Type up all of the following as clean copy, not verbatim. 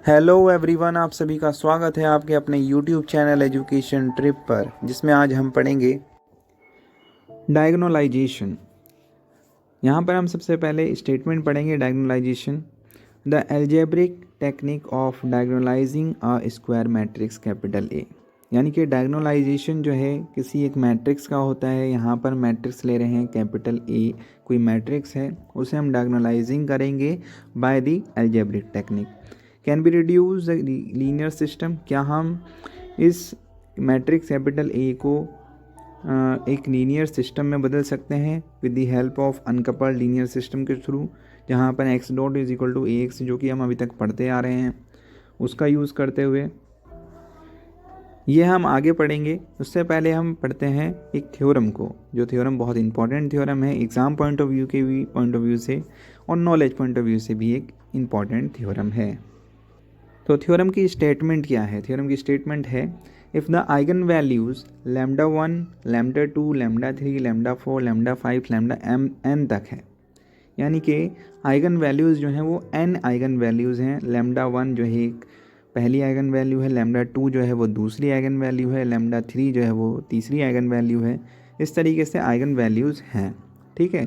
Hello everyone, आप सभी का स्वागत है आपके अपने यूट्यूब चैनल एजुकेशन ट्रिप पर, जिसमें आज हम पढ़ेंगे डायगोनलाइजेशन। यहाँ पर हम सबसे पहले स्टेटमेंट पढ़ेंगे diagonalization. The algebraic technique of diagonalizing a square matrix capital A. यानी कि डायगोनलाइजेशन जो है किसी एक मैट्रिक्स का होता है। यहाँ पर मैट्रिक्स ले रहे हैं कैपिटल ए, कोई मैट्रिक्स है, उसे हम डायगोनलाइजिंग करेंगे by the algebraic technique. Can be reduce the linear system. क्या हम इस मैट्रिक्स कैपिटल ए को एक लीनियर सिस्टम में बदल सकते हैं with the help of uncoupled linear system के थ्रू, जहाँ पर X dot is equal to A X, जो कि हम अभी तक पढ़ते आ रहे हैं, उसका यूज़ करते हुए। ये हम आगे पढ़ेंगे। उससे पहले हम पढ़ते हैं एक थ्योरम को, जो थ्योरम बहुत इंपॉर्टेंट थ्योरम है एग्ज़ाम पॉइंट ऑफ व्यू के भी पॉइंट ऑफ व्यू से और नॉलेज पॉइंट ऑफ व्यू से भी एक इम्पॉर्टेंट थ्योरम है। तो थ्योरम की स्टेटमेंट क्या है? थ्योरम की स्टेटमेंट है if the eigen values lambda 1, lambda 2, lambda 3, lambda 4, lambda 5, lambda n तक है। यानी कि आइगन वैल्यूज़ जो हैं वो n आइगन वैल्यूज़ हैं। लैम्डा 1 जो है एक पहली आइगन वैल्यू है, लैम्डा 2 जो है वो दूसरी आइगन वैल्यू है, लैम्डा 3 जो है वो तीसरी आइगन वैल्यू है। इस तरीके से आइगन वैल्यूज़ हैं, ठीक है।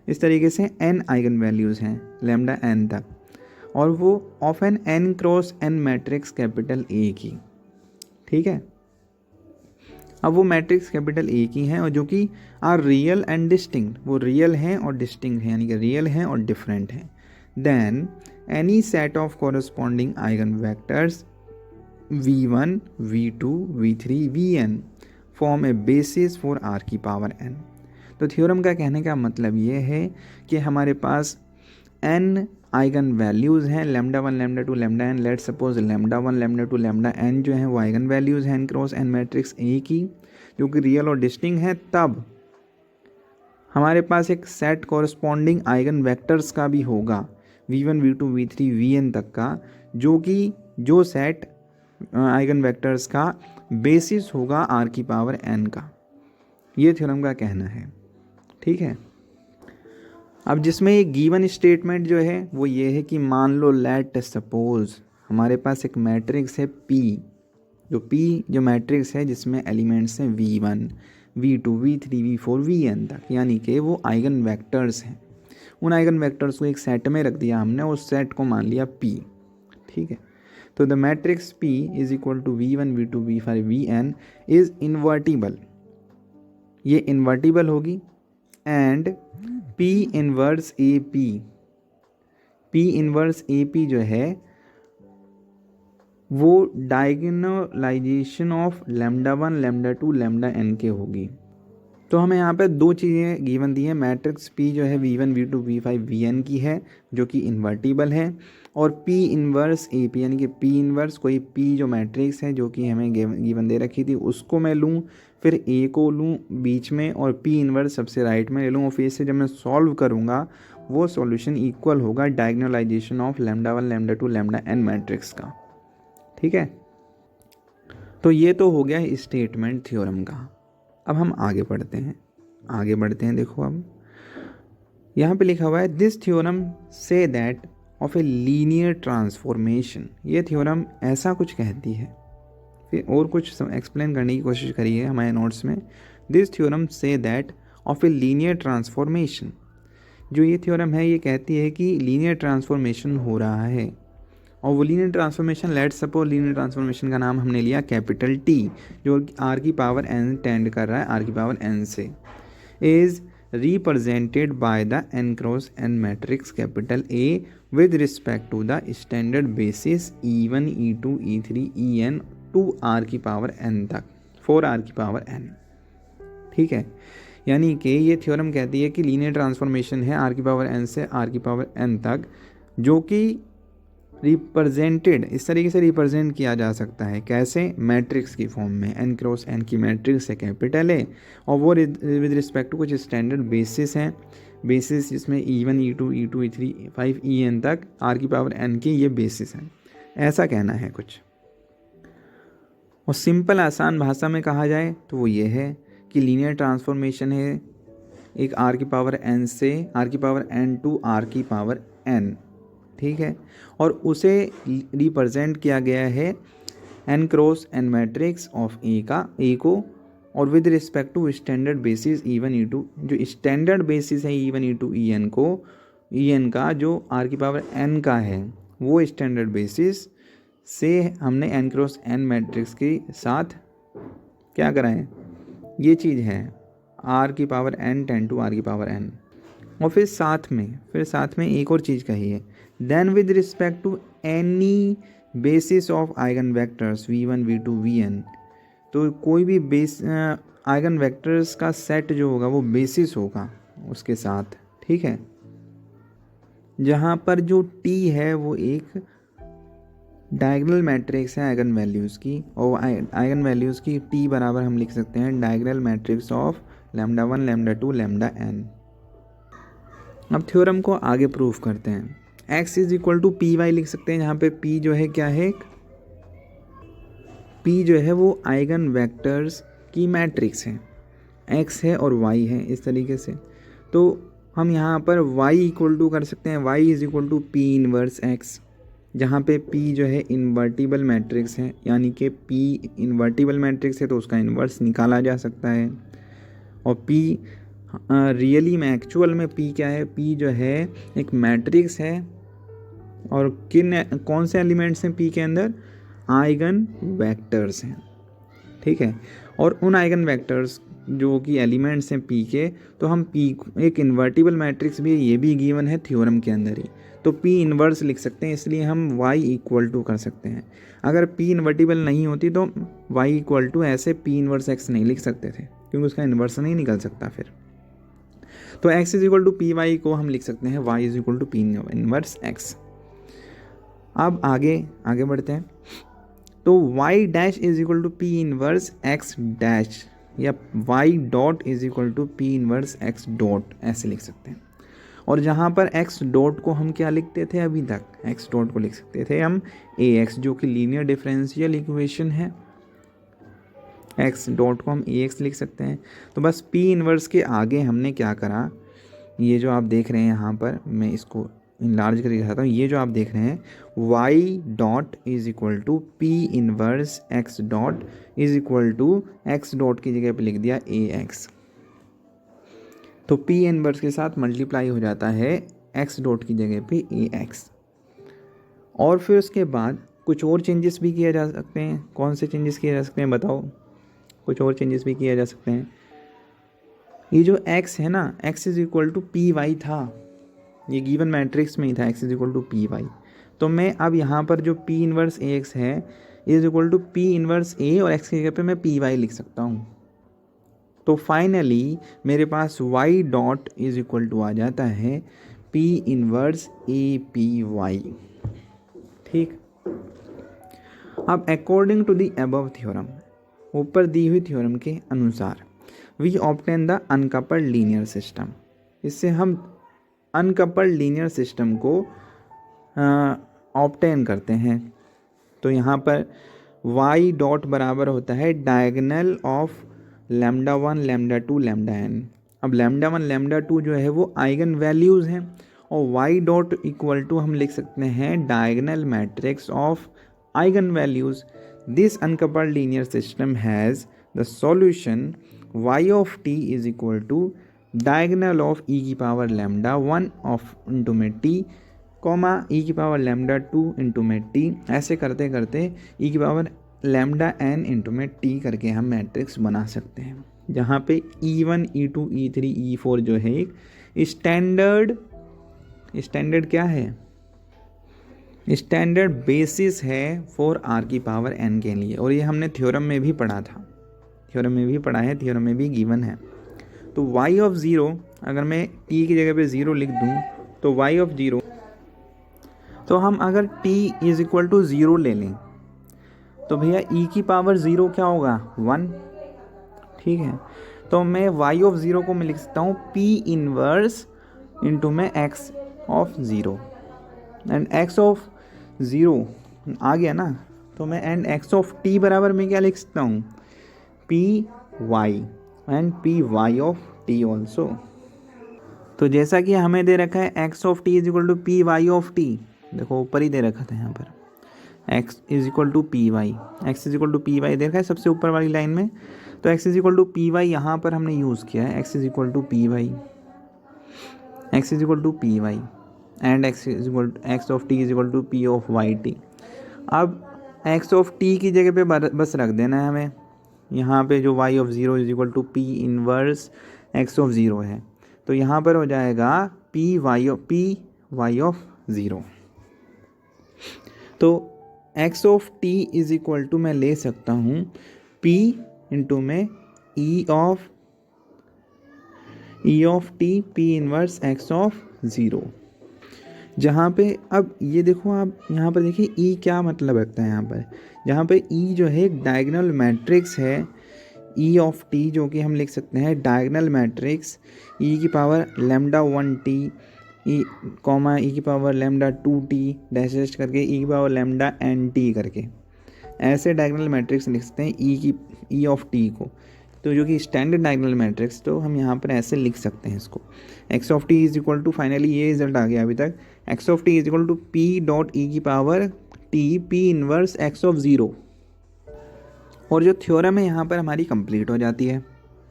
इस तरीके से n आइगन वैल्यूज़ हैं लैम्डा n तक, और वो ऑफ N n cross n matrix capital A की, ठीक है। अब वो मैट्रिक्स कैपिटल ए की हैं और जो कि आर रियल एंड डिस्टिंक्ट, वो रियल हैं और डिस्टिंक्ट हैं, यानी कि रियल हैं और डिफरेंट हैं। Then any set of corresponding eigen vectors v1, v2, v3, vn form a basis for r की पावर n। तो थ्योरम का कहने का मतलब ये है कि हमारे पास n आइगन वैल्यूज़ हैं, lambda 1, lambda 2, lambda n। Let's suppose lambda 1, lambda 2, lambda n जो है वो आइगन वैल्यूज़ हैं n cross n matrix A की, जो कि रियल और डिस्टिंक्ट है। तब हमारे पास एक सेट कॉरस्पॉन्डिंग आइगन वेक्टर्स का भी होगा, v1, v2, v3, vn तक का, जो कि जो सेट आइगन वेक्टर्स का बेसिस होगा r की पावर n का। ये थ्योरम का कहना है, ठीक है। अब जिसमें एक गिवन स्टेटमेंट जो है वो ये है कि मान लो लेट सपोज हमारे पास एक मैट्रिक्स है P, जो मैट्रिक्स है जिसमें एलिमेंट्स हैं v1, v2, v3, v4, vn तक, यानी कि वो आइगन वेक्टर्स हैं। उन आइगन वेक्टर्स को एक सेट में रख दिया हमने, उस सेट को मान लिया P, ठीक है। तो the matrix P is equal to v1, v2, v5, vn is invertible, ये इन्वर्टिबल होगी। And P inverse AP, P inverse AP जो है वो diagonalization of lambda 1, lambda 2, lambda n के होगी। तो हमें यहाँ पे दो चीज़ें गिवन दी हैं। मैट्रिक्स P जो है v1, v2, v5, vn की है, जो कि इन्वर्टिबल है, और P इनवर्स AP, यानी कि P इनवर्स कोई P जो मैट्रिक्स है जो कि हमें गिवन दे रखी थी, उसको मैं लूँ, फिर A को लूँ बीच में, और P इनवर्स सबसे राइट में ले लूँ, और फिर से जब मैं सॉल्व करूँगा वो सॉल्यूशन इक्वल होगा diagonalization of lambda 1, lambda 2, lambda n matrix का, ठीक है। तो ये तो हो गया स्टेटमेंट थ्योरम का। अब हम आगे बढ़ते हैं। देखो अब यहाँ पे लिखा हुआ है this theorem say that of a linear transformation. ये थ्योरम ऐसा कुछ कहती है, फिर और कुछ एक्सप्लेन करने की कोशिश करी है हमारे नोट्स में। This theorem say that of a linear transformation, जो ये थ्योरम है ये कहती है कि लीनियर ट्रांसफॉर्मेशन हो रहा है, और वो linear transformation, let's suppose linear transformation का नाम हमने लिया कैपिटल T, जो r की पावर n टेंड कर रहा है r की पावर n से, is represented by the n cross n matrix capital A with respect to the standard basis e1, e2, e3, en to r की power n तक, 4r की power n, ठीक है। यानी कि ये थ्योरम कहती है कि लीनियर ट्रांसफॉर्मेशन है r की पावर n से r की पावर n तक, जो कि रिप्रेजेंटेड, इस तरीके से रिप्रेजेंट किया जा सकता है, कैसे? मैट्रिक्स की फॉर्म में, n क्रॉस n की मैट्रिक्स है कैपिटल A, और वो विद रिस्पेक्ट टू कुछ स्टैंडर्ड बेसिस हैं, बेसिस जिसमें e1, e2, e2, e3, 5, en तक r की पावर n की ये बेसिस हैं, ऐसा कहना है कुछ। और सिंपल आसान भाषा में कहा जाए तो वो ये है कि लीनियर ट्रांसफॉर्मेशन है एक r की पावर n से r की पावर n टू r की पावर n, ठीक है, और उसे रिप्रेजेंट किया गया है n cross n matrix of A को, और with respect to standard basis E1 E2, जो स्टैंडर्ड बेसिस है E1 E2 En को, En का जो r की पावर n का है वो स्टैंडर्ड बेसिस से हमने n क्रॉस n मैट्रिक्स के साथ क्या करा है, ये चीज़ है r की power n tend to r की पावर n। और फिर साथ में एक और चीज़ कही है, then with respect to any basis of eigen vectors v1 v2 vn, तो कोई भी आइगन वेक्टर्स का सेट जो होगा वो बेसिस होगा उसके साथ, ठीक है, जहाँ पर जो t है वो एक डायगोनल मैट्रिक्स है आइगन वैल्यूज़ की, और आइगन वैल्यूज़ की t बराबर हम लिख सकते हैं diagonal matrix of lambda 1 lambda 2 lambda n। अब थ्योरम को आगे प्रूफ करते हैं। x is equal to P Y लिख सकते हैं, जहाँ पे p जो है क्या है, p जो है वो आइगन वेक्टर्स की मैट्रिक्स है, x है और y है, इस तरीके से। तो हम यहाँ पर y इक्वल टू कर सकते हैं, y is equal to p inverse x, जहाँ पे p जो है इन्वर्टिबल मैट्रिक्स है, यानी कि p इन्वर्टिबल मैट्रिक्स है तो उसका इन्वर्स निकाला जा सकता है। और p रियली में एक्चुअल में p क्या है, p जो है एक मैट्रिक्स है, और कौन से एलिमेंट्स हैं p के अंदर, आइगन वेक्टर्स हैं, ठीक है। और उन आइगन वेक्टर्स जो कि एलिमेंट्स हैं p के, तो हम p एक इन्वर्टिबल मैट्रिक्स भी है, ये भी गिवन है थ्योरम के अंदर ही, तो p इन्वर्स लिख सकते हैं, इसलिए हम y इक्वल टू कर सकते हैं। अगर p इन्वर्टिबल नहीं होती तो y इक्वल टू ऐसे p इन्वर्स x नहीं लिख सकते थे, क्योंकि उसका इन्वर्स नहीं निकल सकता फिर। तो x is equal to P Y को हम लिख सकते हैं y is equal to P inverse x। अब आगे बढ़ते हैं, तो y dash is equal to P inverse x dash, या y dot is equal to P inverse x dot, ऐसे लिख सकते हैं। और जहाँ पर x डॉट को हम क्या लिखते थे अभी तक, x डॉट को लिख सकते थे हम ax, जो कि लीनियर डिफरेंशियल इक्वेशन है, x डॉट को हम ax लिख सकते हैं। तो बस p इनवर्स के आगे हमने क्या करा, ये जो आप देख रहे हैं यहाँ पर, मैं इसको इनलार्ज करके दिखाता हूँ, ये जो आप देख रहे हैं y dot is equal to P inverse x dot is equal to x dot की जगह पे लिख दिया ax, तो p इनवर्स के साथ मल्टीप्लाई हो जाता है x डॉट की जगह पे ax। और फिर उसके बाद कुछ और चेंजेस भी किए जा सकते हैं। कौन से चेंजेस किए जा सकते हैं बताओ, कुछ और चेंजेस भी किए जा सकते हैं। ये जो x है ना, x is equal to P Y था, ये गिवन मैट्रिक्स में ही था, x is equal to P Y, तो मैं अब यहाँ पर जो p इनवर्स ax है is equal to p inverse a, और x की जगह पे मैं पी वाई लिख सकता हूँ। तो फाइनली मेरे पास y dot is equal to आ जाता है p inverse a p Y, ठीक। अब according to the above theorem, ऊपर दी हुई थ्योरम के अनुसार, we obtain the uncoupled linear system, इससे हम अनकपल्ड लीनियर सिस्टम को ऑब्टेन करते हैं। तो यहाँ पर y डॉट बराबर होता है diagonal of lambda 1 lambda 2 lambda n। अब लैम्डा 1 लैम्डा 2 जो है वो आइगन वैल्यूज़ हैं, और y डॉट इक्वल टू हम लिख सकते हैं diagonal matrix of eigen values. This uncoupled linear system has the solution y of t is equal to diagonal of e की पावर लैम्डा 1 ऑफ इंटू में t, comma e की power lambda 2 into में t, ऐसे करते करते e की power lambda n into में t करके हम मैट्रिक्स बना सकते हैं, जहाँ पे e1 e2 e3 e4 जो है एक स्टैंडर्ड क्या है, स्टैंडर्ड बेसिस है फॉर r की पावर n के लिए। और ये हमने थ्योरम में भी पढ़ा था, थ्योरम में भी गिवन है। तो y ऑफ ज़ीरो, अगर मैं t की जगह पे ज़ीरो लिख दूँ तो y ऑफ ज़ीरो, तो हम अगर t is equal to zero ले लें तो भैया e की पावर ज़ीरो क्या होगा 1, ठीक है। तो मैं y ऑफ ज़ीरो को मैं लिख सकता हूँ p इनवर्स इंटू में x of zero, and x of zero आ गया ना, तो मैं एंड x ऑफ t बराबर मैं क्या लिख सकता हूँ p y and p y of t also. तो जैसा कि हमें दे रखा है x of t is equal to p y of t, देखो ऊपर ही दे रखा था यहाँ पर, x is equal to P Y, X is equal to P Y दे रखा है सबसे ऊपर वाली लाइन में। तो x is equal to P Y यहाँ पर हमने यूज़ किया है, x is equal to P Y, X is equal to P Y and X of T is equal to P of Y T. अब X of T की जगह पे बस रख देना है हमें, यहाँ पे जो Y of zero is equal to P inverse X of zero है, तो यहाँ पर हो जाएगा पी वाई ऑफ ज़ीरो। तो X of T is equal to मैं ले सकता हूँ पी इंटू में E of T P inverse X of zero. जहाँ पे अब ये देखो आप यहाँ पर देखिए ई क्या मतलब रखता है यहाँ पर, जहाँ पे ई जो है एक डायगोनल मैट्रिक्स है, ई ऑफ टी जो कि हम लिख सकते हैं डायगोनल मैट्रिक्स ई की पावर लैम्डा 1t ई कॉमा ई की पावर लैम्डा 2t डैश करके ई की पावर लैम्डा nt करके, ऐसे डायगोनल मैट्रिक्स लिख सकते हैं ई ऑफ टी को। तो जो कि स्टैंडर्ड डायगोनल मैट्रिक्स, तो हम यहाँ पर ऐसे लिख सकते हैं इसको, X of T is equal to, finally ये रिजल्ट आ गया अभी तक, X of T is equal to P dot ई की power T P inverse X of zero. और जो थ्योरम है यहाँ पर हमारी कंप्लीट हो जाती है,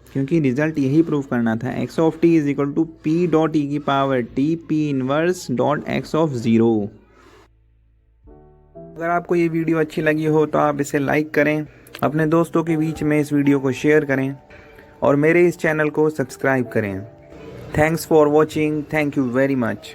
क्योंकि रिजल्ट यही प्रूव करना था, x of T is equal to P dot ई की power T P inverse dot x of zero. अगर आपको ये वीडियो अच्छी लगी हो तो आप इसे लाइक करें, अपने दोस्तों के बीच में इस वीडियो को शेयर करें और मेरे इस चैनल को सब्सक्राइब करें। Thanks for watching, thank you very much.